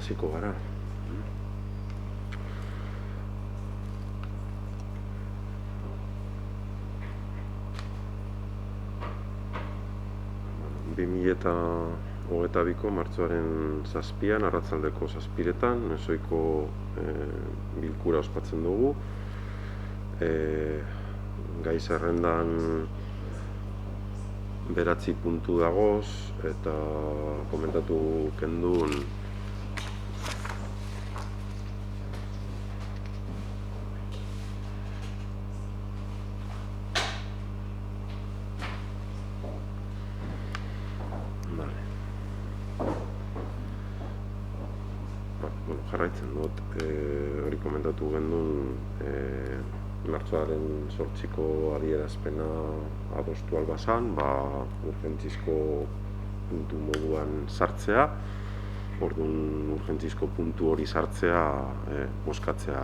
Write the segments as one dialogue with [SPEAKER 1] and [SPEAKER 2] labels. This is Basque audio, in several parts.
[SPEAKER 1] hasiko gara. Eta 2022ko martxoaren 7an, arratsaldeko 7etan, ezoiko bilkura ospatzen dugu. Gai zerrendan 9 puntu dagoz, eta komentatu kendun jarraitzen dut, hori komentatu gendun martxoaren 8ko adierazpena adostu albazan, urgentzizko puntu moduan sartzea, orduan urgentzizko puntu hori sartzea bozkatzea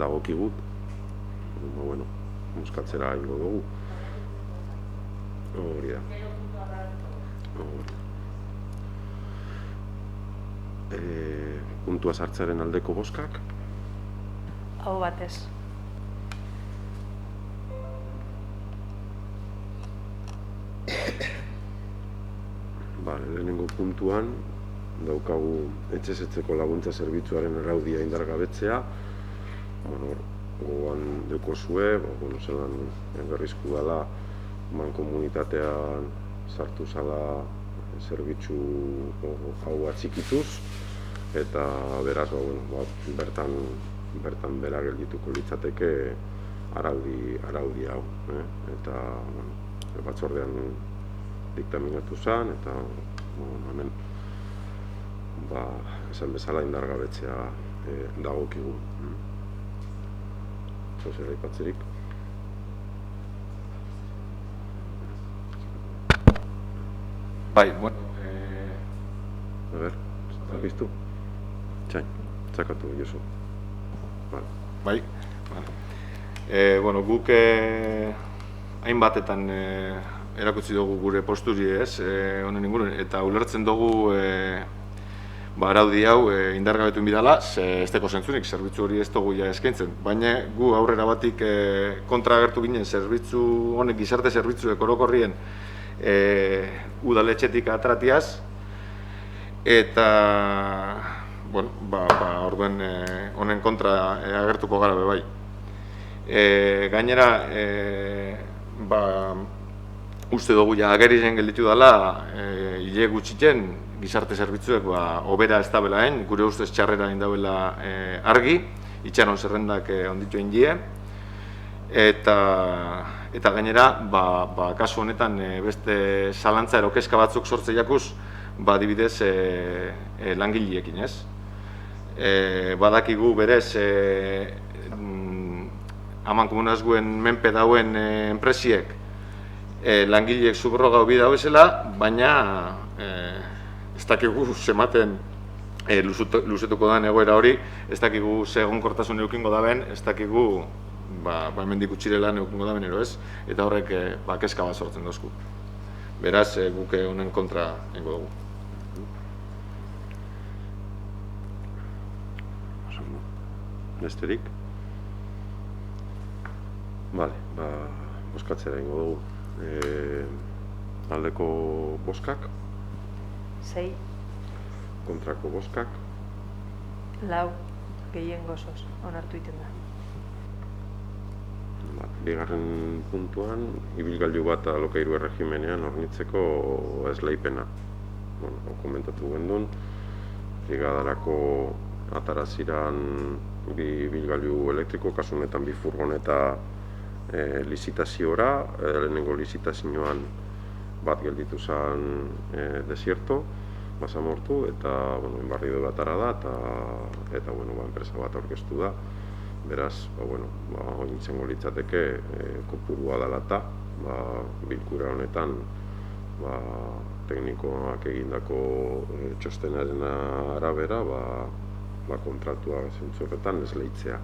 [SPEAKER 1] dagokigut, bozkatzera ingo dugu, hori da. Puntua sartzearen aldeko bozkak?
[SPEAKER 2] Aho batez.
[SPEAKER 1] Lehenengo puntuan daukagu etxez etxeko laguntza zerbitzuaren araudia indargabetzea. Gogoan dekozue, zelan berrizku dela mankomunitatean sartu zala zerbitzu hau atxikituz, eta beraz, bertan bera geldituko litzateke araudi hau. Eta batzordean diktaminatu zen, eta hemen esan bezala indargabetzea dagokigu. Zozera ipatzerik.
[SPEAKER 3] Bai, bueno...
[SPEAKER 1] A ver, zapiztu? Txain, txakatu, Josu.
[SPEAKER 3] Bai, bueno, guk hainbatetan erakutsi dugu gure posturi honen inguruen, eta ulertzen dugu araudi hau indargabetu inbidala, ez teko zentzunik, zerbitzu hori ez dugu ja eskaintzen. Baina gu aurrera batik kontra agertu ginen zerbitzu honek, gizarte zerbitzu orokorrien udaletxetik atratiaz, eta orduen honen kontra agertuko gara bai. Gainera, uste dugu ja agerizen gelditu dela, hile gutxiten gizarte zerbitzuek hobera ez dabelaen, gure ustez txarrera indabela argi, itxaron zerrendak onditu indie, eta gainera, kasu honetan beste zalantza erokezka batzuk sortze jakuz, adibidez langileekin, ez? Badakigu berez amankomunazguen menpe dauen enpresiek langileek subroga hobi dauezela, baina ez dakigu zematen luzetuko den egoera hori, ez dakigu ze egonkortasun eukingo daben, ez dakigu hemendik utxirela eukingo daben ero ez, eta horrek kezka bat sortzen dozku. Beraz, guke honen kontra ingo dugu.
[SPEAKER 1] Besterik? Bozkatzera ingo dugu. Aldeko bozkak?
[SPEAKER 2] 6.
[SPEAKER 1] Kontrako bozkak?
[SPEAKER 2] 4. Gehien gozoz, onartu iten da.
[SPEAKER 1] Bigarren puntuan, ibilgailu bat alokairu erregimenean hornitzeko esleipena. Komentatu gendun, brigadarako ataraziran bi ibilgailu elektriko, kasu honetan bi furgoneta lizitaziora, lehenengo lizitazioan bat gelditu zen desierto, basamortu, eta enbarrido batara da, eta enpresa bat aurkeztu da. Beraz, hori izango litzateke kopurua dela eta bilkura honetan teknikoak egindako txostenaren arabera kontratua zentzurretan ez lehitzea.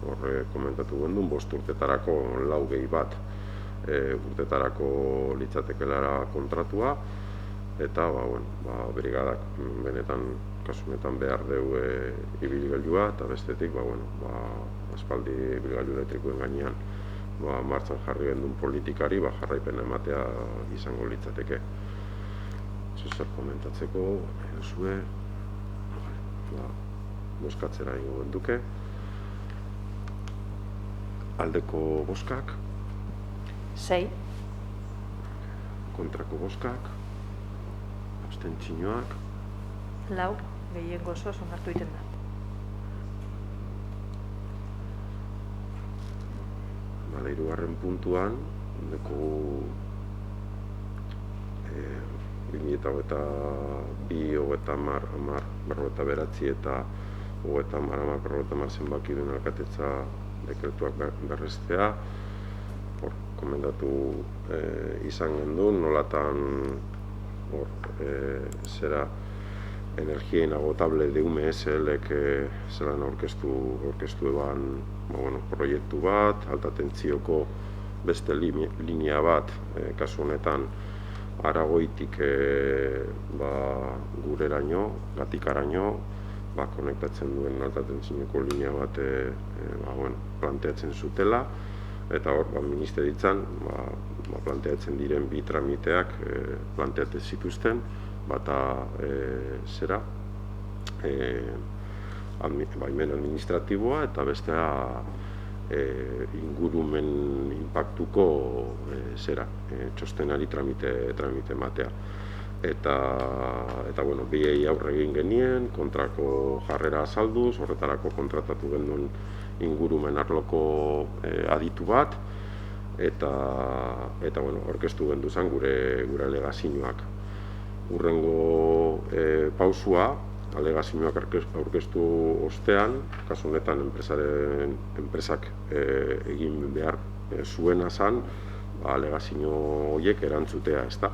[SPEAKER 1] Horre komentatu gendun, 5 urtetarako 4 gehi bat urtetarako litzatekelara kontratua, eta brigadak benetan kasu honetan behar dugu ibilgailua, eta bestetik aspaldi ibilgailu elektrikoen gainean martxan jarri gendun politikari jarraipena ematea izango litzateke. Zer komentatzeko zue bozkatzera ingo genduke. Aldeko bozkak,
[SPEAKER 2] 6.
[SPEAKER 1] kontrako bozkak, abstentzioak,
[SPEAKER 2] 4. Gehiengo osoz onartu egiten da.
[SPEAKER 1] Hirugarren puntuan, dekogu 2022, 50, eta 50 zenbaki duen alkatetza dekretuak berrestea. Komendatu izan gendun, nolatan energia inagotable de UMSL-ek zelan aurkeztu eban proiektu bat, alta tentzioko beste linea bat, kasu honetan Aragoitik gureraino, Gatikaraino, konektatzen duen alta tentzioko linea bat planteatzen zutela, eta hor, ministeritzan, planteatzen diren bi tramiteak planteatzen zituzten, bata baimen administratiboa, eta bestea ingurumen inpaktuko txostenari tramite ematea. Eta biei aurre egin genien, kontrako jarrera azalduz, horretarako kontratatu genduen ingurumen arloko aditu bat, eta aurkeztu gendu zen gure alegazioak. Urrengo pausua, alegazioak aurkeztu ostean, kasu honetan enpresak egin behar zuena zen, alegazio horiek erantzutea, ezta.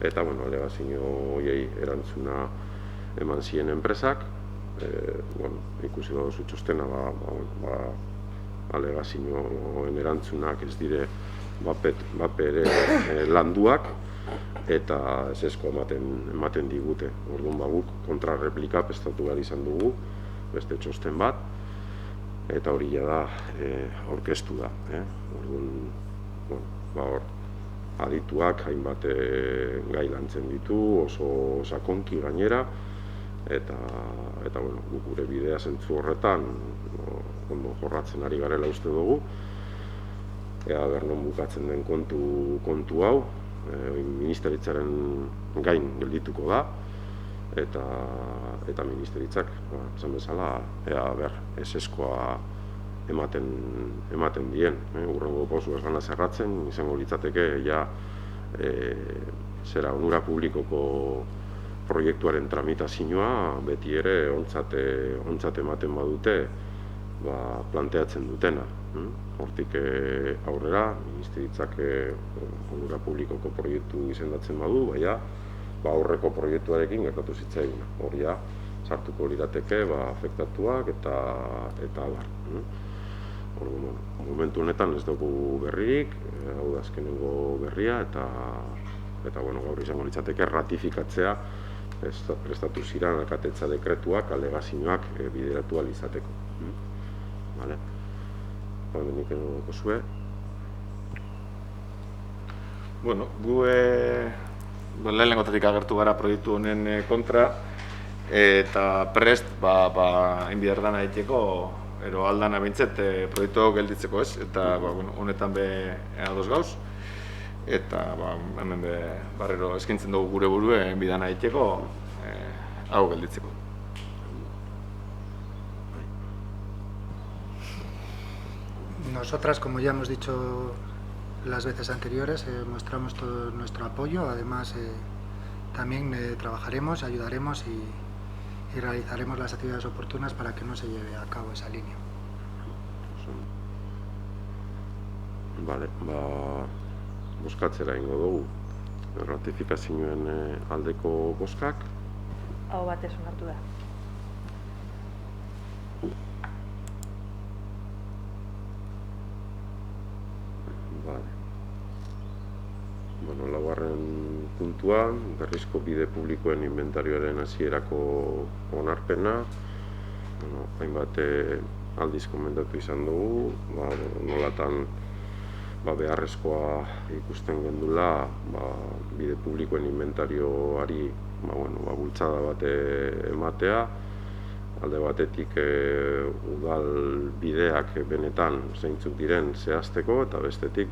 [SPEAKER 1] Eta alegazio horiei erantzuna eman ziren enpresak, ikusi baduzu txostena, alegazioen erantzunak ez dire bapere landuak, eta ezesko ematen digute. Orduan guk kontrarreplika prestatu behar izan dugu, beste txosten bat, eta hori da aurkeztu da. Orduan, hor, adituak hainbat gai lantzen ditu, oso sakonki gainera, eta guk gure bidea zentzu horretan ondo jorratzen ari garela uste dugu. Ea bernon bukatzen den kontu hau, ministeritzaren gain geldituko da, eta ministeritzak, esan bezala, eseskoa ematen dien. Urrengo pausu ez gana zerratzen, izango litzateke, onura publikoko proiektuaren tramitazioa beti ere ontzat ematen badute planteatzen dutena. Hortik aurrera, ministeritzak onura publikoko proiektu izendatzen badu, aurreko proiektuarekin gertatu zitzaiguna. Hori sartuko lirateke afektatuak eta abar. Momentu honetan ez dugu berririk, hau da azkenengo berria, eta gaur izango litzateke ratifikatzea prestatu ziren alkatetza dekretuak, alegazioak bideratu ahal izateko. Nik edo zue.
[SPEAKER 3] Gu lehenengotatik agertu gara proiektu honen kontra, eta prest inbierdana egiteko, ero aldana bintzet proiektu gelditzeko ez, eta honetan be ados gauz, eta hemen barrero eskintzen dugu gure burue bidana egiteko, hau gelditzeko.
[SPEAKER 4] Nosotras, como ya hemos dicho las veces anteriores, mostramos todo nuestro apoyo. Además, también trabajaremos, ayudaremos y realizaremos las actividades oportunas para que no se lleve a cabo esa línea.
[SPEAKER 1] Vale, bozkatzera ingo dugu. Ratifikazioen aldeko bozkak.
[SPEAKER 2] Aho batez onartu da.
[SPEAKER 1] Laugarren puntu puntuan, berrizko bide publikoen inventarioaren hasierako onarpena, hainbat aldiz komentatu izan dugu, nolatan beharrezkoa ikusten gendula bide publikoen inventarioari bultzada bat ematea, alde batetik udal bideak benetan zeintzuk diren zehazteko, eta bestetik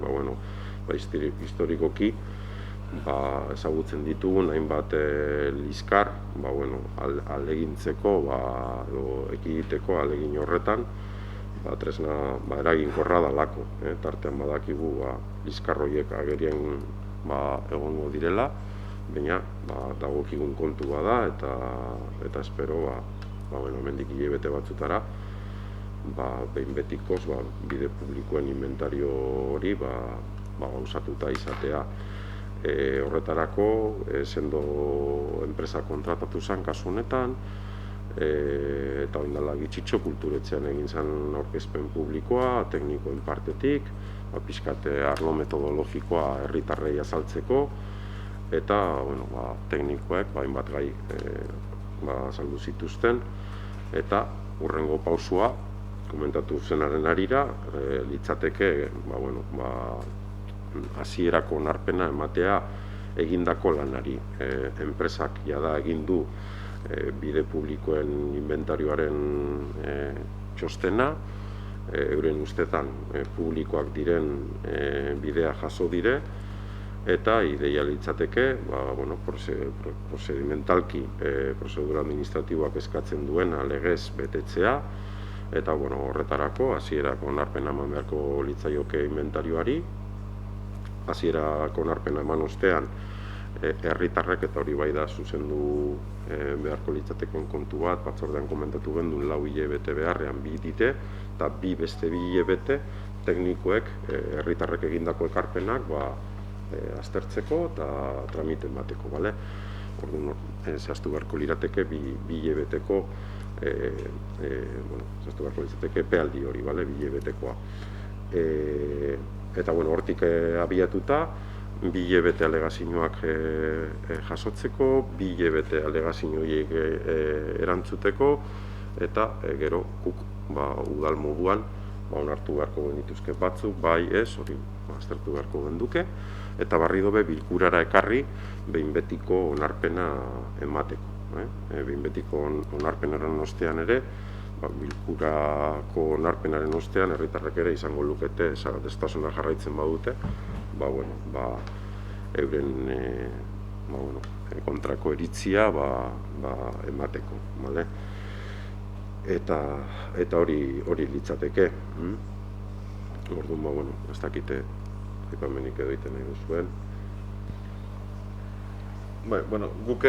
[SPEAKER 1] historikoki ezagutzen ditugun hainbat liskar alegintzeko edo ekiditeko alegin horretan tresna eraginkorra dalako. Tartean badakigu liskar horiek agerian egongo direla, baina dagokigun kontu bada eta espero hemendik hilabete batzutara behin betikoz bide publikoen inventario hori gauzatuta izatea. Horretarako sendo enpresa kontratatu zen kasu honetan, eta orain dela gutxitxo kulturetxean egin zen aurkezpen publikoa teknikoen partetik, pixkat arlo metodologikoa herritarrei azaltzeko, eta teknikoek hainbat gai azaldu zituzten, eta hurrengo pausua komentatu zenaren harira litzateke hasierako onarpena ematea egindako lanari. Enpresak jada egin du bide publikoen inventarioaren txostena, euren ustetan publikoak diren bidea jaso dire, eta ideia litzateke prozedimentalki prozedura administratiboak eskatzen duena legez betetzea, eta horretarako hasierako onarpena eman beharko litzaioke inventarioari. Hasierako onarpena eman ostean herritarrek, eta hori bai da zuzendu beharko litzateken kontu bat, batzordean komentatu gendun 4 hilabete beharrean 2 dite, eta beste 2 hilabete teknikoek herritarrek egindako ekarpenak aztertzeko eta tramiten bateko, bale? Orduan, zehaztu beharko lirateke 2 hilabeteko zehaztu beharko litzateke epealdi hori, bale? 2 hilabetekoa. Eta hortik abiatuta, 2 hilabete alegazioak jasotzeko, 2 hilabete alegazio horiek erantzuteko, eta gero guk udal moduan onartu beharko genituzke batzuk, bai ez, hori aztertu beharko genduke, eta barri dobe bilkurara ekarri behin betiko onarpena emateko. Behin betiko onarpenaren ostean ere, bilkurako onarpenaren ostean herritarrek ere izango lukete desadostasuna jarraitzen badute, euren kontrako iritzia emateko, bale? Eta hori litzateke. Orduan, ez dakite aipamenik edo egiten nahi duzuen.
[SPEAKER 3] Guk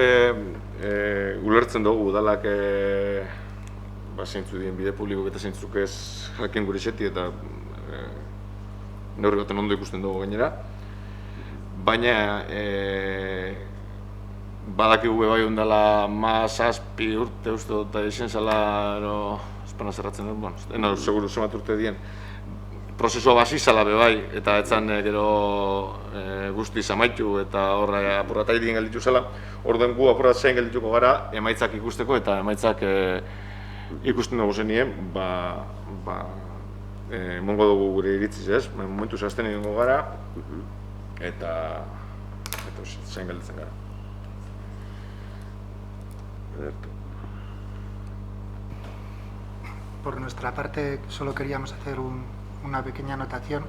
[SPEAKER 3] ulertzen dugu udalak zeintzu dien bide publikok eta zeintzuk ez jakin gure xeti, eta neurri baten ondo ikusten dugu gainera. Baina badakigu bai ondala 7 urte uste dut eta izan zela espana zerratzen dut, seguru zemat urte dien prozesua basi zala bai, eta etzan gero guztiz amaitu eta horra apurrata irien gelditu zela. Orduan gu apurratzen geldituko gara emaitzak ikusteko, eta emaitzak ikusten dugu zenien, emongo dugu gure iritziz ez, momentu zehazten egingo gara, eta zein gelditzen gara.
[SPEAKER 4] Por nuestra parte, solo queríamos hacer una pequeña anotación,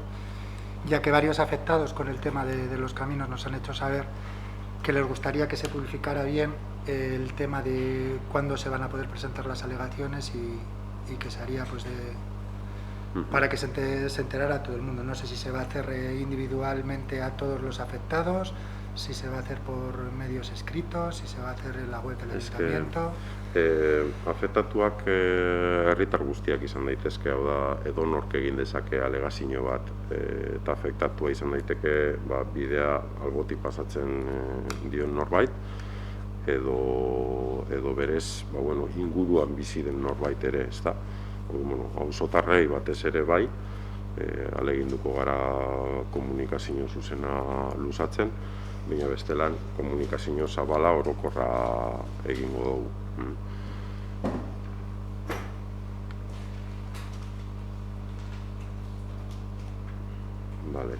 [SPEAKER 4] ya que varios afectados con el tema de los caminos nos han hecho saber que les gustaría que se publicara bien el tema de cuándo se van a poder presentar las alegaciones y que se haría para que se enterara todo el mundo. No sé si se va a hacer individualmente a todos los afectados, si se va a hacer por medios escritos, si se va a hacer en la web del ayuntamiento.
[SPEAKER 1] Afektatuak herritar guztiak izan daitezke, hau da, edonork egin dezake alegazio bat, eta afektatua izan daiteke bidea albotik pasatzen dion norbait, edo berez inguruan bizi den norbait ere, ez da. Auzotarrei batez ere bai, aleginduko gara komunikazio zuzena luzatzen, baina bestelan komunikazio zabala orokorra egingo dugu. Vale.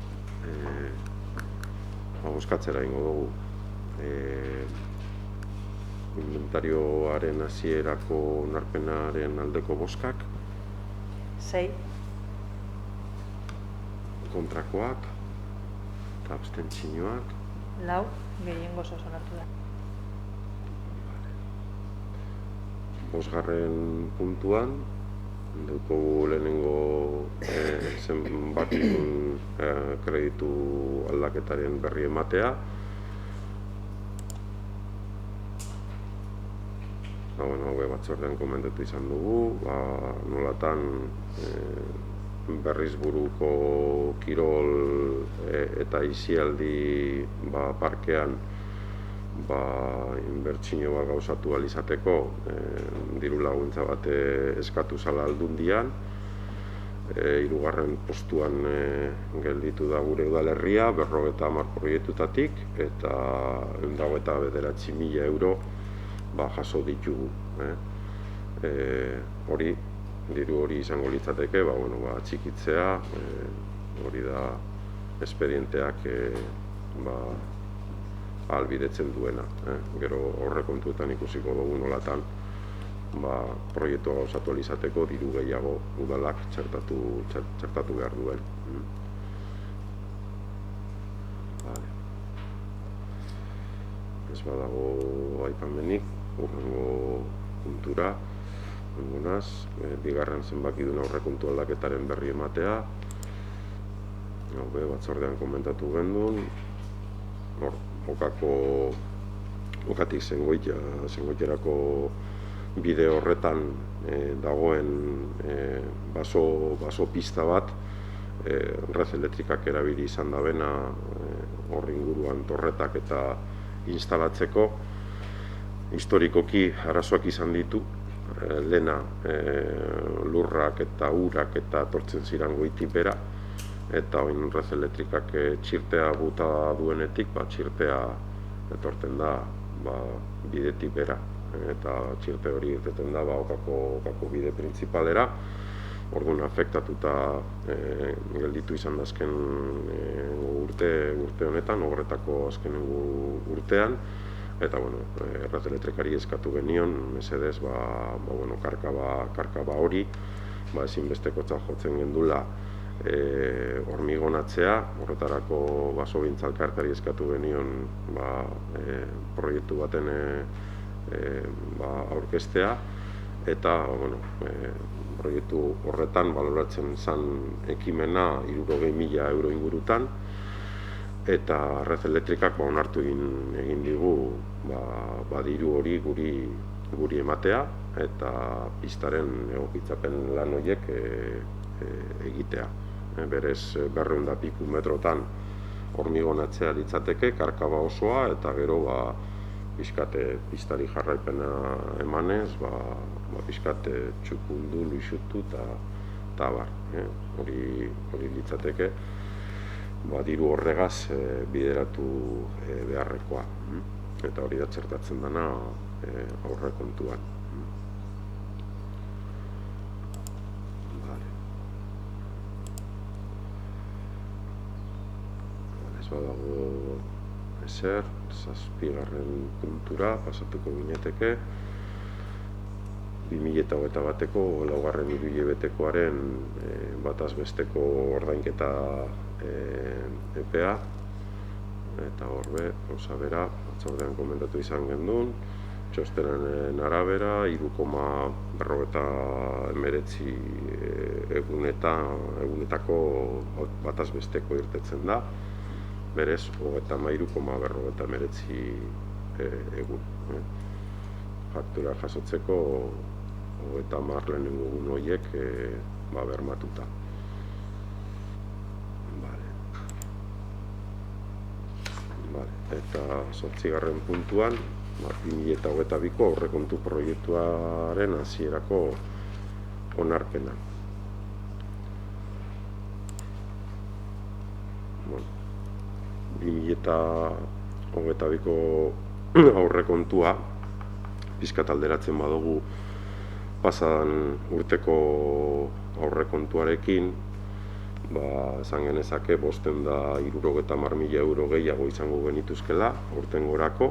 [SPEAKER 1] Bozkatzera egingo dugu. Inventarioaren hasierako onarpenaren aldeko bozkak,
[SPEAKER 2] 6.
[SPEAKER 1] kontrakoak eta abstentzioak.
[SPEAKER 2] 4. Gehiengo osoz onartu da.
[SPEAKER 1] Bosgarren puntuan, dugu lehenengo zenbatidun kreditu aldaketaren berri ematea. Hauek batzordean komentatu izan dugu, nolatan berriz buruko kirol eta aisialdi parkean inbertsio bat gauzatu ahal izateko diru laguntza bat eskatu zala Aldundian. 3. postuan gelditu da gure udalerria, 50 proiektutatik, eta 129.000 euro jaso ditugu. Diru hori izango litzateke, txikitzea, hori da espedienteak ahalbidetzen duena. Gero aurrekontuetan ikusiko dugu nolatan proiektua gauzatu ahal izateko diru gehiago udalak txertatu behar duen. Ez badago aipamenik, hurrengo puntura, bigarren zenbakidun aurrekontu aldaketaren berri ematea. Batzordean komentatu gendun, okatik zengoiterako bide horretan dagoen baso pista bat, Red Elektrikak erabili izan dabena hor inguruan torretak eta instalatzeko. Historikoki arazoak izan ditu, lehena lurrak eta urak eta tortzen ziren goitik bera, eta oin Red Elektrikak txirtea buta duenetik, txirtea etorten da bidetik bera, eta txirte hori irteten da okako bide printzipalera. Orduan afektatuta gelditu izan da azken urte honetan, horretako azken urtean, eta Red Elektrikari eskatu genion, mesedez, karkaba hori, ezinbestekotzat jotzen gendula hormigonatzea, horretarako basogintza elkarteari eskatu genion proiektu baten aurkeztea, eta proiektu horretan baloratzen zen ekimena 60.000 euro ingurutan, eta Red Elektrikak onartu egin digu diru hori guri ematea, eta pistaren egokitzapen lan horiek egitea. Berez 200 piku metrotan hormigonatzea litzateke, karkaba osoa, eta gero pixkate pistari jarraipena emanez, pixkate txukundu, luixutu eta bar. Hori litzateke diru horregaz bideratu beharrekoa. Eta hori da txertatzen dena aurrekontuan. Ez badago ezer, 7. puntura pasatuko gineteke. 2021ko 4. hiruhilebetekoaren bataz besteko ordainketa epea, eta horbe, bera, batzordean komentatu izan gendun, txostenen arabera, 3,49 egunetako bataz besteko irtetzen da, berez, 33,49 egun. Faktura jasotzeko 30 lehenengo egun horiek bermatuta. Eta 8. puntuan, 2022ko aurrekontu proiektuaren hasierako onarpena. 2022 22ko aurrekontua pixkat alderatzen badugu pasadan urteko aurrekontuarekin, esan genezake 570.000 euro gehiago izango genituzkela aurtengorako,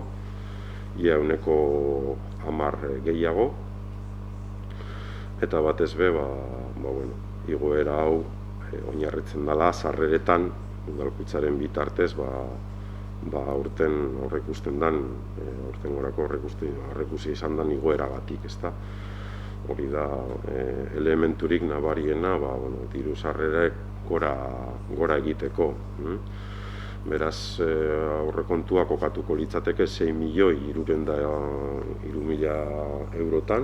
[SPEAKER 1] ia 10% gehiago, eta batez be, igoera hau oinarritzen dela sarreretan udalkuntzaren bitartez aurten aurreikusten dan, aurtengorako aurreikusi izan dan igoeragatik, ezta? Hori da elementurik nabariena, diru sarrerek gora egiteko. Beraz, aurrekontua kokatuko litzateke 6.300.000 eurotan,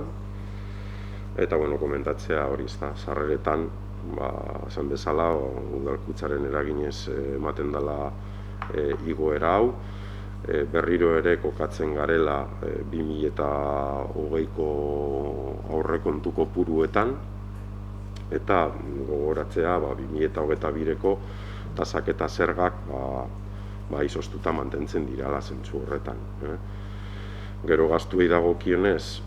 [SPEAKER 1] eta komentatzea hori ezta, sarreretan, esan bezala, udalkuntzaren eraginez ematen dela igoera hau, berriro ere kokatzen garela 2020ko aurrekontuko puruetan, eta gogoratzea 2022ko tasak eta zergak izoztuta mantentzen dirala zentzu horretan. Gero gastuei dagokionez,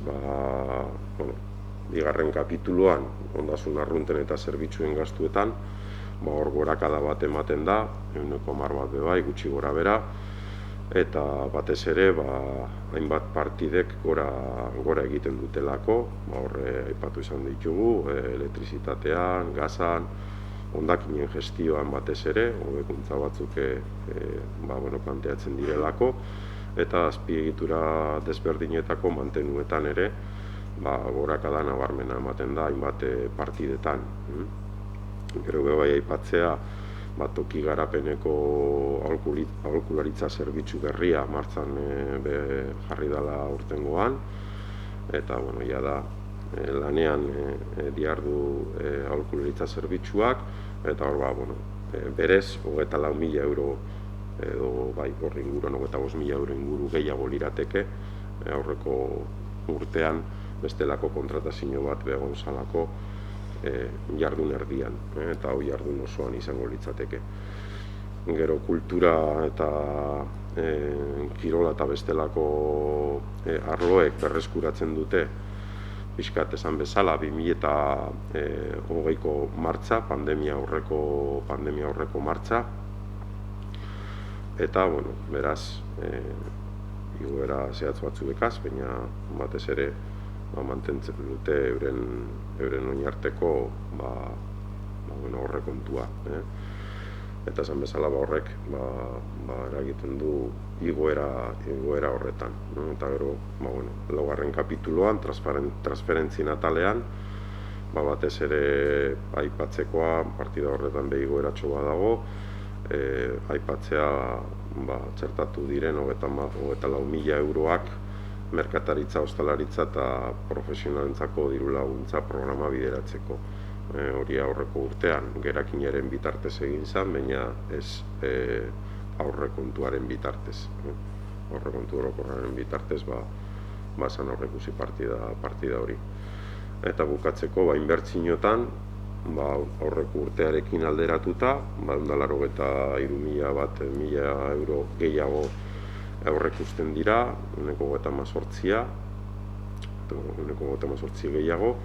[SPEAKER 1] bigarren kapituluan, ondasun arrunten eta zerbitzuen gastuetan, hor gorakada bat ematen da, 10% bai, gutxi gora bera, eta batez ere, hainbat partidek gora egiten dutelako, horre aipatu izan ditugu, elektrizitatean, gazan, hondakinen gestioan batez ere, hobekuntza batzuk planteatzen direlako, eta azpiegitura desberdinetako mantenuetan ere, gorakada nabarmena ematen da hainbat partidetan. Gero bai aipatzea, toki garapeneko aholkularitza zerbitzu berria martxan jarri dela urtengoan, eta ja da lanean diardu aholkularitza zerbitzuak, eta hor berez 24.000 euro edo horri inguruan 25.000 euro inguru gehiago lirateke aurreko urtean bestelako kontratazio bat begon zalako jardun erdian, eta hau jardun osoan izango litzateke. Gero kultura eta kirola eta bestelako arloek berreskuratzen dute pixkat esan bezala 2020ko martxa, pandemia aurreko martxa, eta beraz igoera zehatz batzuekaz, baina batez ere mantentzen dute euren oinarteko aurrekontua. Eta esan bezala horrek eragiten du igoera horretan. Eta gero, laugarren kapituluan, transferentzien atalean, batez ere aipatzekoa, partida horretan igoeratxo bat dago, aipatzea txertatu diren 24.000 euroak merkataritza, ostalaritza eta profesionalentzako diru laguntza programa bideratzeko. Hori aurreko urtean gerakinaren bitartez egin zen, baina ez aurrekontuaren bitartez. Aurrekontu orokorraren bitartez zan aurreikusi partida hori. Eta bukatzeko inbertsioetan, aurreko urtearekin alderatuta, 183.000 euro gehiago aurreikusten dira, 18 gehiago,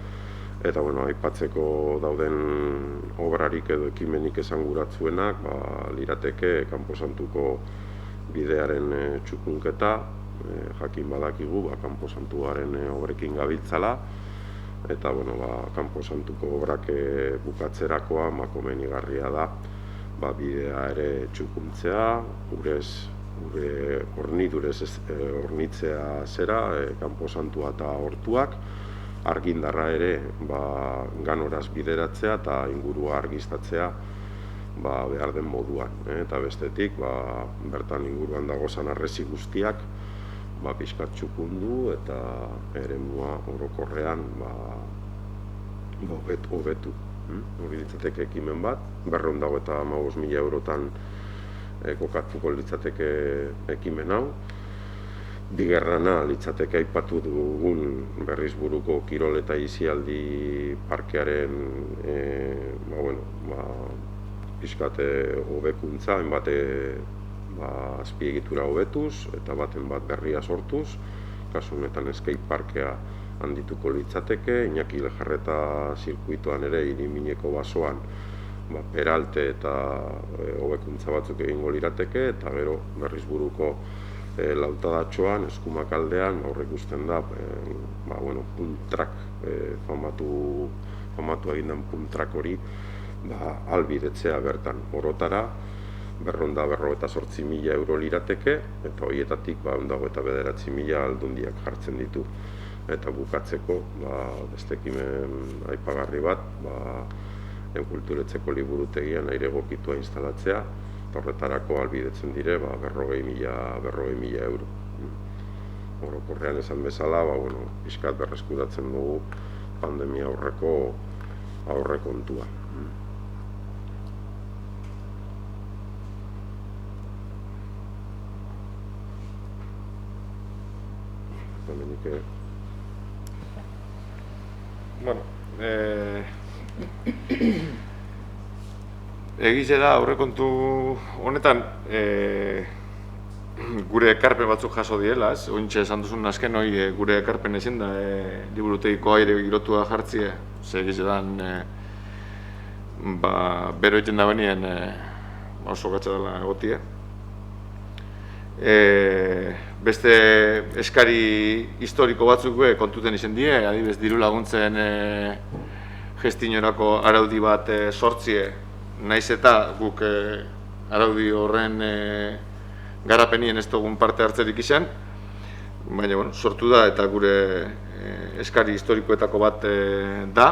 [SPEAKER 1] eta aipatzeko dauden obrarik edo ekimenik esanguratzuenak, lirateke Kanposantuko bidearen txukunketa, jakin badakigu, Kanposantuaren obrekin gabiltzala, eta Kanposantuko obrak bukatzerakoa komenigarria da, bidea ere txukuntzea, gure hornitzea zera, Kanposantua eta hortuak, argindarra ere ganoraz bideratzea eta ingurua argiztatzea behar den moduan. Eta bestetik, bertan inguruan dagozan arrezi guztiak pixkat txukundu eta eremua orokorrean hobetu. Hori litzateke ekimen bat, 255.000 eurotan kokatuko litzateke ekimen hau. Bigarrena litzateke aipatu dugun Berrizburuko kirol eta aisialdi parkearen pixkat hobekuntza, hainbat azpiegitura hobetuz eta baten bat berria sortuz, kasu honetan skate parkea handituko litzateke, Iñaki Lejarreta zirkuitoan ere Irimineko basoan peralte eta hobekuntza batzuk egingo lirateke, eta gero Berrizburuko Lautadatxoan, Eskumak aldean, horrek ikusten da, punt track, famatu egin den punt track hori, albidetzea bertan orotara, 248.000 euro lirateke, eta horietatik 129.000 aldundiak jartzen ditu. Eta bukatzeko, beste ekimen aipagarri bat, Kulturetzeko liburutegian aire egokitua instalatzea, eta horretarako albidetzen dire 40.000 euro. Orokorrean esan bezala, pixkat berreskuratzen dugu pandemia aurrekontua.
[SPEAKER 3] Egize da aurrekontu honetan gure ekarpen batzuk jaso diela, ointxe esan duzun azken hori gure ekarpen ezin da liburutegiko aire girotua jartzie, egize dan bero egiten da benien oso gatsa dela egotie. Beste eskari historiko batzuk kontuten izan die, adibidez diru laguntzen gestinorako araudi bat sortzie, naiz eta guk araudi horren garapenien ez dugun parte hartzerik izan, baina sortu da eta gure eskari historikoetako bat da.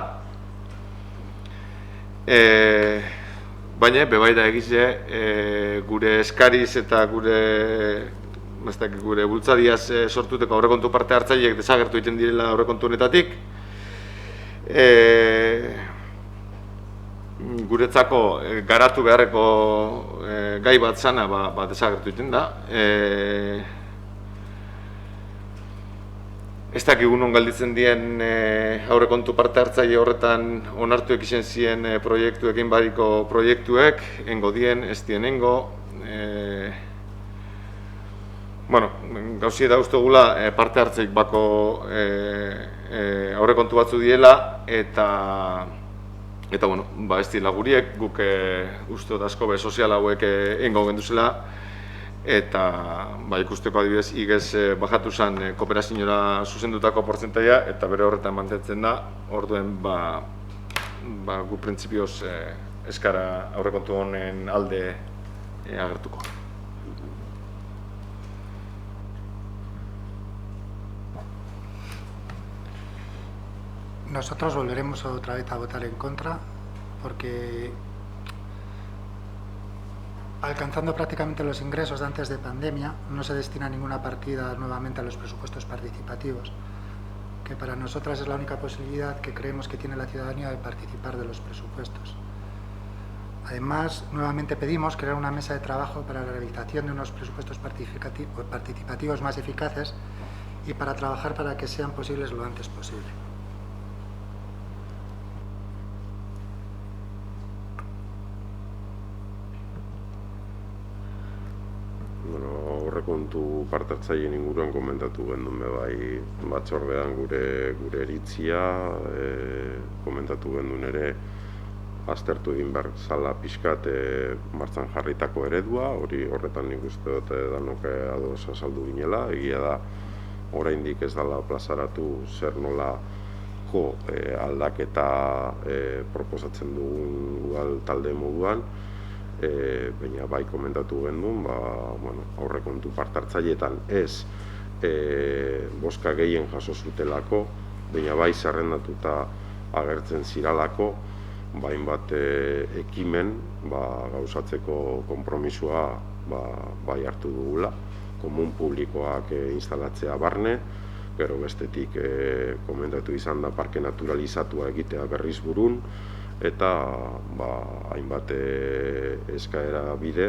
[SPEAKER 3] Baina, bebai da egize, gure eskariz eta gure bultzadiaz sortuteko aurrekontu parte hartzaileek desagertu egiten direla aurrekontu honetatik. Guretzako garatu beharreko gai bat zana desagertu egiten da. Ez dakigu non galditzen dien aurrekontu parte hartzaile horretan onartuek izan ziren proiektuekin badiko proiektuek, engo dien, ez dien engo. Gauzie da uste gula parte hartzeik bako aurrekontu batzu diela, eta ez dira guriek, guk uste dut asko sozial hauek engo genduzela, eta ikusteko adibidez igez bajatu zen kooperaziora zuzendutako portzentaia, eta bere horretan mantentzen da, orduen gu printzipioz eskara aurrekontu honen alde agertuko.
[SPEAKER 4] Nosotros volveremos otra vez a votar en contra, porque alcanzando prácticamente los ingresos de antes de pandemia, no se destina ninguna partida nuevamente a los presupuestos participativos, que para nosotras es la única posibilidad que creemos que tiene la ciudadanía de participar de los presupuestos. Además, nuevamente pedimos crear una mesa de trabajo para la realización de unos presupuestos participativos más eficaces y para trabajar para que sean posibles lo antes posible.
[SPEAKER 1] Aurrekontu parte hartzaileen inguruan komentatu gendun bai batzordean gure iritzia, komentatu gendun ere aztertu egin behar zala pixkat martxan jarritako eredua, horretan nik uste dut danok ados azaldu ginela, egia da oraindik ez dela plazaratu zer nolako aldaketa proposatzen dugun udal talde moduan, baina bai komentatu gendun, aurrekontu parte hartzaileetan ez boska gehien jaso zutelako, baina bai zerrendatuta agertzen ziralako, hainbat ekimen gauzatzeko konpromisoa bai hartu dugula, komun publikoak instalatzea barne, gero bestetik komentatu izan da parke naturalizatua egitea Berrizburun, eta hainbat eskaera bide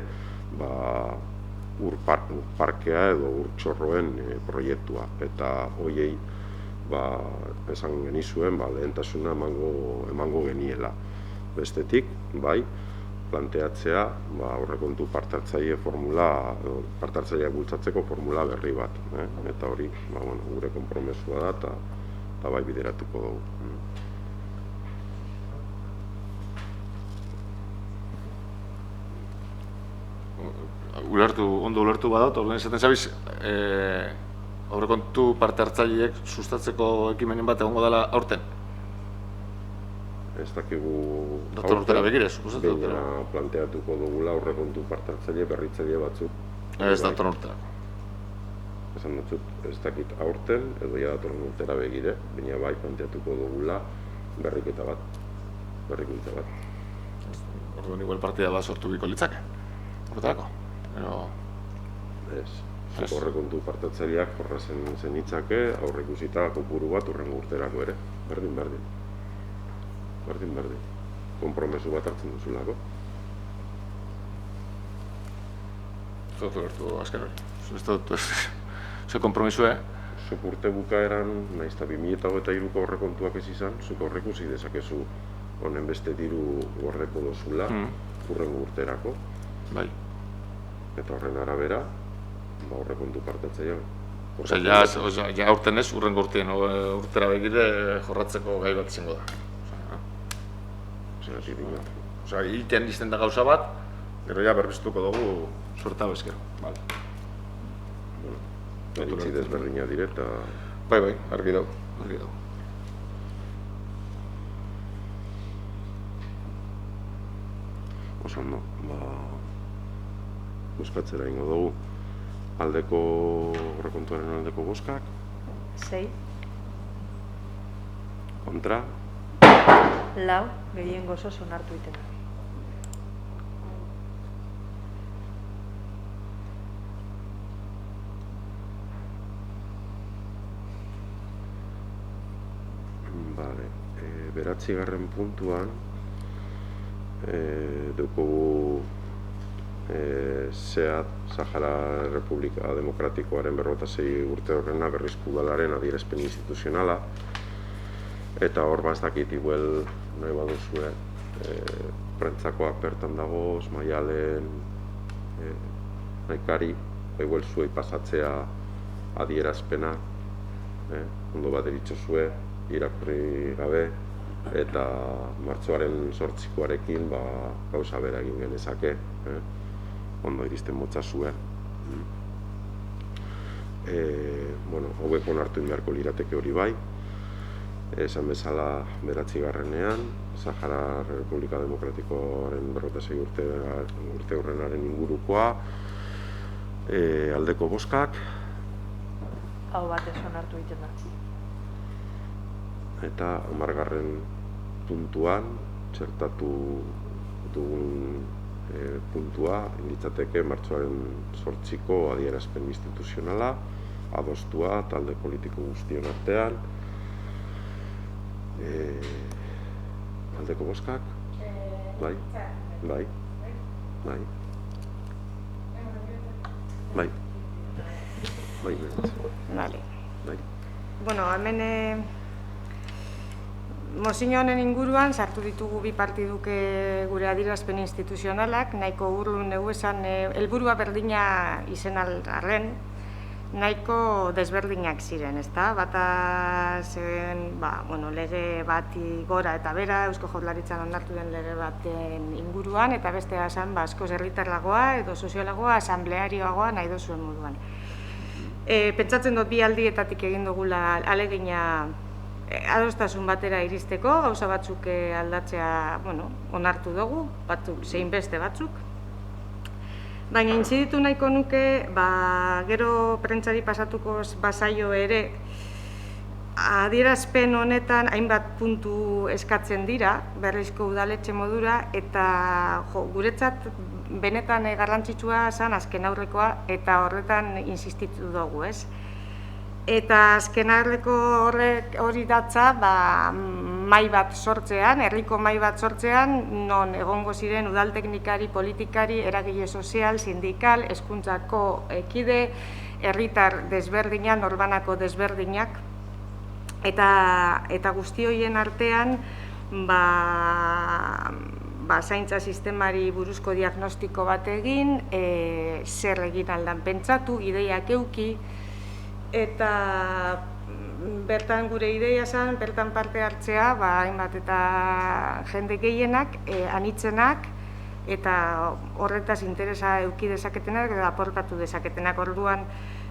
[SPEAKER 1] parkea edo urtxorroen proiektua, eta hoiei esan genizuen lehentasuna emango geniela. Bestetik, planteatzea aurrekontu parte-hartzaile parte-hartzaileak bultzatzeko formula berri bat. Eta hori gure konpromesua da eta bai bideratuko dugu.
[SPEAKER 3] Ondo ulertu badut, orduan esaten zabiz, aurrekontu parte-hartzaileek sustatzeko ekimenen bat egongo dela aurten?
[SPEAKER 1] Ez dakigu
[SPEAKER 3] Datorren urtera begira, suposatzen dut.
[SPEAKER 1] baina planteatuko dugula aurrekontu parte-hartzaile berritzaile batzuk.
[SPEAKER 3] Ez datorren urtera.
[SPEAKER 1] Esan dut, ez dakit aurten, edo ja datorren urtera begire, baina bai planteatuko dugula berrikuntza bat.
[SPEAKER 3] Orduan igual partida bat sortu biko litzake, horretarako.
[SPEAKER 1] Ez, aurrekontu parte-hartzaileak horra zenitzake aurreikusita kopuru bat hurrengo urterako ere, berdin. Konpromesu bat hartzen duzulako.
[SPEAKER 3] Ez dut gertu azken hori. Ez dut, ze kompromisue?
[SPEAKER 1] Zuk urte bukaeran, nahiz eta 2023ko aurrekontuak ez izan, zuk aurreikusi dezakezu honen beste diru gordeko dozula hurrengo urterako.
[SPEAKER 3] Bai.
[SPEAKER 1] Eta horren arabera, aurrekontu parte-hartzaile.
[SPEAKER 3] Ja aurten ez, hurrengo urtera begire jorratzeko gai bat izango da. Hiltean izten da gauza bat, gero ja berriztuko dugu suerta bezkero.
[SPEAKER 1] Iritzi desberdina dire eta...
[SPEAKER 3] Bai, argi dago.
[SPEAKER 1] Oso ondo, bozkatzera ingo dugu. Aldeko aurrekontuaren aldeko bozkak.
[SPEAKER 2] 6.
[SPEAKER 1] Kontra.
[SPEAKER 2] 4, gehiengo osoz onartu itena.
[SPEAKER 1] Beratzigarren puntuan dugu SEAT, Sahara Republika Demokratikoaren 46 urte horrena berrizko udalaren adierazpen instituzionala, eta hor dakit igual nahi baduzue prentzakoak bertan dago, Maialen, Naikari, igual zuei pasatzea adierazpena, ondo bat eritzozue, irakurri gabe, eta martxoaren 8koarekin gauza bera egin genezake, ondo iristen motzazue. Hauek onartu inbeharko lirateke hori bai, esan bezala 9. Sahara Republika Demokratikoaren 46 urte horrenaren ingurukoa, aldeko bozkak.
[SPEAKER 2] Hau batez onartu egiten da.
[SPEAKER 1] Eta 10. puntuan, txertatu dugun puntua, litzateke martxoaren 8ko adierazpen instituzionala, adostua talde politiko guztion artean. Aldeko bozkak? Bai.
[SPEAKER 5] Bueno, hemen mozio honen inguruan sartu ditugu bi partiduke gure adierazpen instituzionalak, nahiko urrun esan helburua berdina izen arren, nahiko desberdinak ziren, ezta? Bata zen, lege bati gora eta bera, Eusko Jaurlaritzan onartu den lege baten inguruan, eta bestea zen, askoz herritarragoa edo sozialagoa, asamblearioagoa nahi duzuen moduan. Pentsatzen dut bi aldietatik egin dugula ahalegina adostasun batera iristeko, gauza batzuk aldatzea onartu dugu, batzuk zein beste batzuk. Baina intziditu nahiko nuke, gero prentsari pasatuko bazaio ere, adierazpen honetan hainbat puntu eskatzen dira, berrizko udaletxe modura, eta guretzat benetan garrantzitsua zen azken aurrekoa, eta horretan insistitu dugu, ez? Eta azken aurreko hori datza, mahai bat sortzean, herriko mahai bat sortzean, non egongo ziren udalteknikari, politikari, eragile sozial, sindikal, hezkuntzako kide, herritar desberdinak, norbanako desberdinak, eta guzti horien artean, zaintza sistemari buruzko diagnostiko bat egin, zer egin aldan pentsatu, ideiak euki, eta bertan gure ideia zen, bertan parte hartzea, hainbat eta jende gehienak, anitzenak, eta horretaz interesa euki dezaketenak, eta aportatu dezaketenak. Orduan,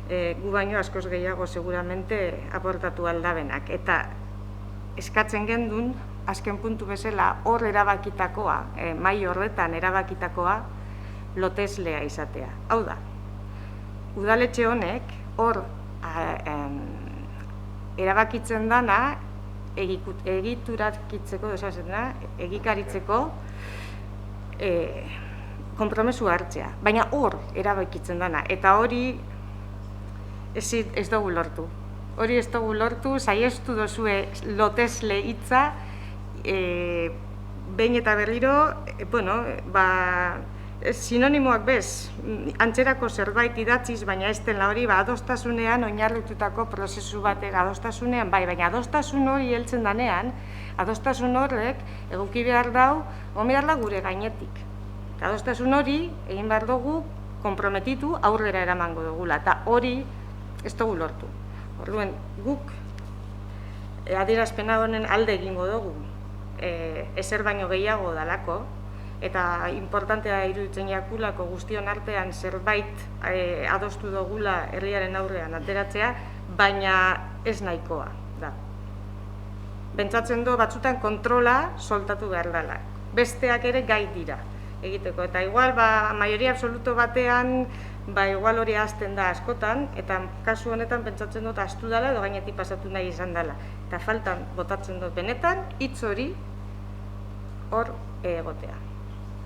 [SPEAKER 5] gu baino askoz gehiago seguramente aportatu aldabenak. Eta eskatzen gendun, azken puntu bezala, hor erabakitakoa, mai horretan erabakitakoa, loteslea izatea. Hau da, udaletxe honek, hor erabakitzen dana, egiturakitzeko, egikaritzeko, konpromesu hartzea. Baina hor erabakitzen dana, eta hori ez dugu lortu. Hori ez dugu lortu, saiestu dozue lotesle hitza, behin eta berriro, sinonimoak bez, antzerako zerbait idatziz, baina ez dela hori, adostasunean oinarritutako prozesu batek, adostasunean, baina adostasun hori heltzen danean, adostasun horrek egoki behar dau, behar da gure gainetik. Adostasun hori, egin behar dugu, konprometitu, aurrera eramango dugula, eta hori ez dugu lortu. Orduan, guk adierazpena honen alde egingo dugu, ezer baino gehiago dalako, eta importantea iruditzen jakulako guztion artean zerbait adostu dugula herriaren aurrean ateratzea, baina ez nahikoa da. Pentsatzen du batzutan kontrola soltatu behar dela. Besteak ere gai dira egiteko, eta igual, maioria absoluto batean, igual hori ahazten da askotan, eta kasu honetan pentsatzen dut ahaztu dela edo gainetik pasatu nahi izan dela. Eta faltan botatzen dut benetan, hitz hori hor egotea.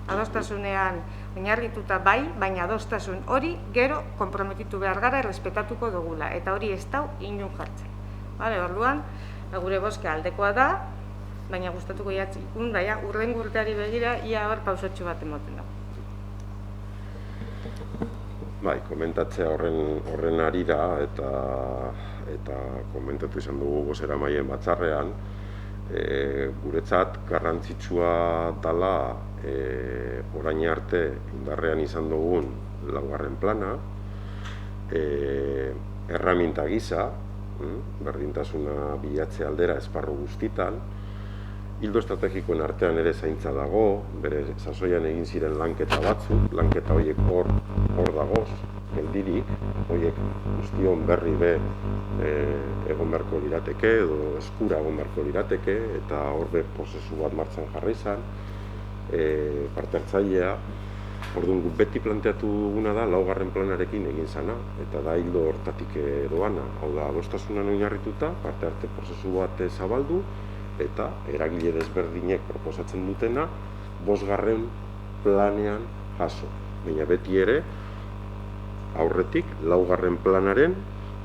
[SPEAKER 5] Adostasunean oinarrituta baina adostasun hori gero konprometitu behar gara errespetatuko dugula, eta hori ez dau inun jartzen. Orduan, gure bozka aldekoa da, baina gustatuko jatzikun, urrengo urteari begira, ia hor pausotxo bat emoten da.
[SPEAKER 1] Komentatzea horren arira eta komentatu izan dugu bozeramaien batzarrean, guretzat garrantzitsua dela orain arte indarrean izan dugun laugarren plana, erraminta gisa, berdintasuna bilatze aldera esparru guztitan, ildo estrategikoen artean ere zaintza dago, bere sasoian egin ziren lanketa batzuk, lanketa horiek hor dagoz, geldirik, horiek guztion berri egon beharko lirateke, edo eskura egon beharko lirateke, eta hor prozesu bat martxan jarri izan, parte hartzailea. Orduan, beti planteatu duguna da, laugarren planarekin egin zana, eta da hildo hortatik doana. Hau da, adostasunan oinarrituta, parte arte prozesu bat zabaldu, eta eragile desberdinek proposatzen dutena, 5. planean jaso. Baina beti ere, aurretik, 4. planaren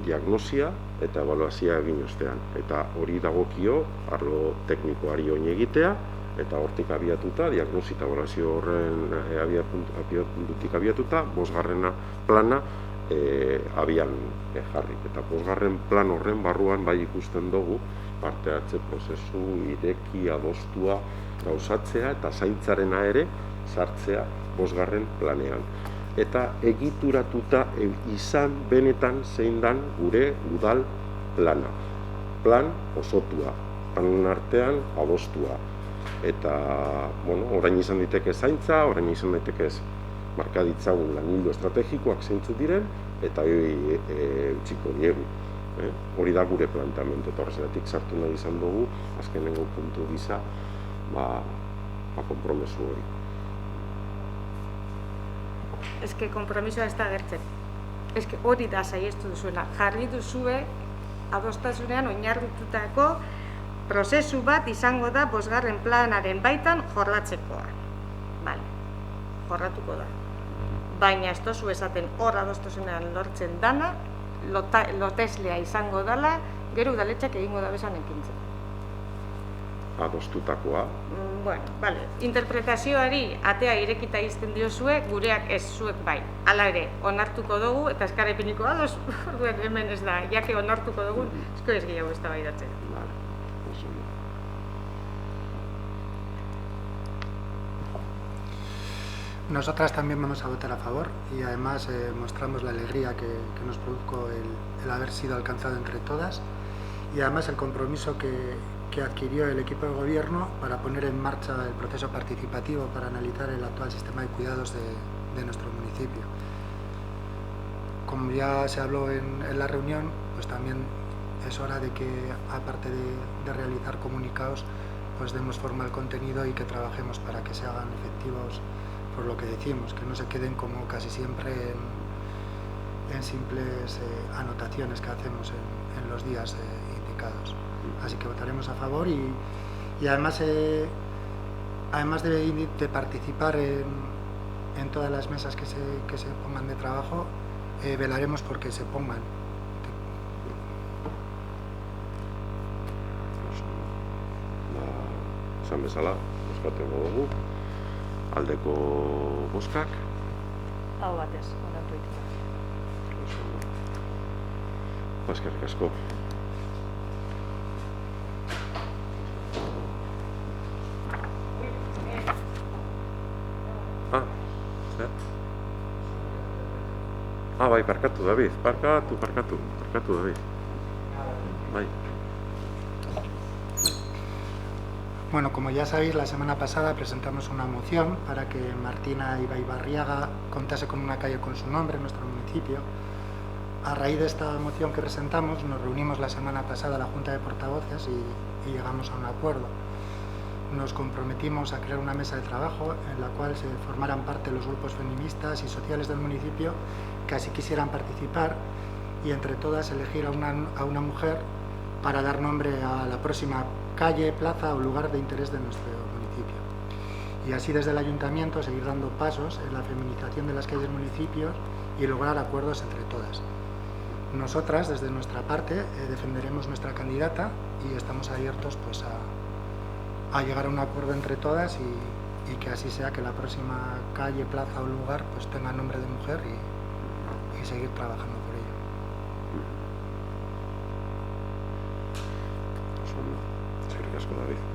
[SPEAKER 1] diagnosia eta ebaluazioa egin ostean. Eta hori dagokio, arlo teknikoari oin egitea, eta hortik abiatuta, diagnosi eta ebaluazio horren abiapuntutik abiatuta, 5. plana abian jarri. Eta 5. plan horren barruan bai ikusten dugu, parte hartze prozesu, ireki, adostua, gauzatzea eta zaintzarena ere sartzea 5. planean. Eta egituratuta izan benetan zein dan gure udal plana. Plan osotua, planen artean adostua. Eta, orain izan diteke zaintza, orain izan diteke marka ditzagun lanildo estrategikoak zeintzuk diren, eta hori utziko diegu. Hori da gure planteamendu, eta horrezeratik sartu nahi izan dugu, azkenengo puntu gisa, konpromesu hori.
[SPEAKER 5] Eske konpromisoa ez da gertzen. Eske hori da saiestu duzuena. Jarri duzue adostasunean oinarritutako prozesu bat izango da 5. planaren baitan jorratzekoa. Jorratuko da. Baina ez dozu esaten hor adostasunean lortzen dana, loteslea izango dela, gero udaletxak egingo da bezan ekintzen.
[SPEAKER 1] Adostutakoa?
[SPEAKER 5] Interpretazioari atea irekita izten diozue, gureak ez zuek bai. Hala ere, onartuko dugu, eta eskarepiniko ados, hemen ez da, jake onartuko dugu, esko ez gehiago ez da bai datzen.
[SPEAKER 4] Nosotras también vamos a votar a favor y además mostramos la alegría que nos produjo el haber sido alcanzado entre todas y además el compromiso que adquirió el equipo de gobierno para poner en marcha el proceso participativo para analizar el actual sistema de cuidados de nuestro municipio. Como ya se habló en la reunión, pues también es hora de que, aparte de realizar comunicados, pues demos forma al contenido y que trabajemos para que se hagan efectivos por lo que decimos, que no se queden como casi siempre en simples anotaciones que hacemos en los días indicados. Así que votaremos a favor y además, además de participar en todas las mesas que se pongan de trabajo, velaremos porque se pongan.
[SPEAKER 1] Esan bezala, bozkatuko dugu. Aldeko bozkak.
[SPEAKER 2] Hau batez, onartu ditu.
[SPEAKER 1] Eskerrik asko. Zer? Bai, barkatu, David. Barkatu, David. Bai.
[SPEAKER 4] Bueno, como ya sabéis, la semana pasada presentamos una moción para que Martina Ibaibarriaga contase con una calle con su nombre en nuestro municipio. A raíz de esta moción que presentamos, nos reunimos la semana pasada a la Junta de Portavoces y llegamos a un acuerdo. Nos comprometimos a crear una mesa de trabajo en la cual se formaran parte los grupos feministas y sociales del municipio que así quisieran participar y entre todas elegir a una mujer para dar nombre a la próxima calle, plaza o lugar de interés de nuestro municipio. Y así desde el ayuntamiento seguir dando pasos en la feminización de las calles municipios y lograr acuerdos entre todas. Nosotras, desde nuestra parte, defenderemos nuestra candidata y estamos abiertos pues, a llegar a un acuerdo entre todas y que así sea, que la próxima calle, plaza o lugar pues, tenga nombre de mujer y seguir trabajando por ello.
[SPEAKER 1] Eskerrik asko, David.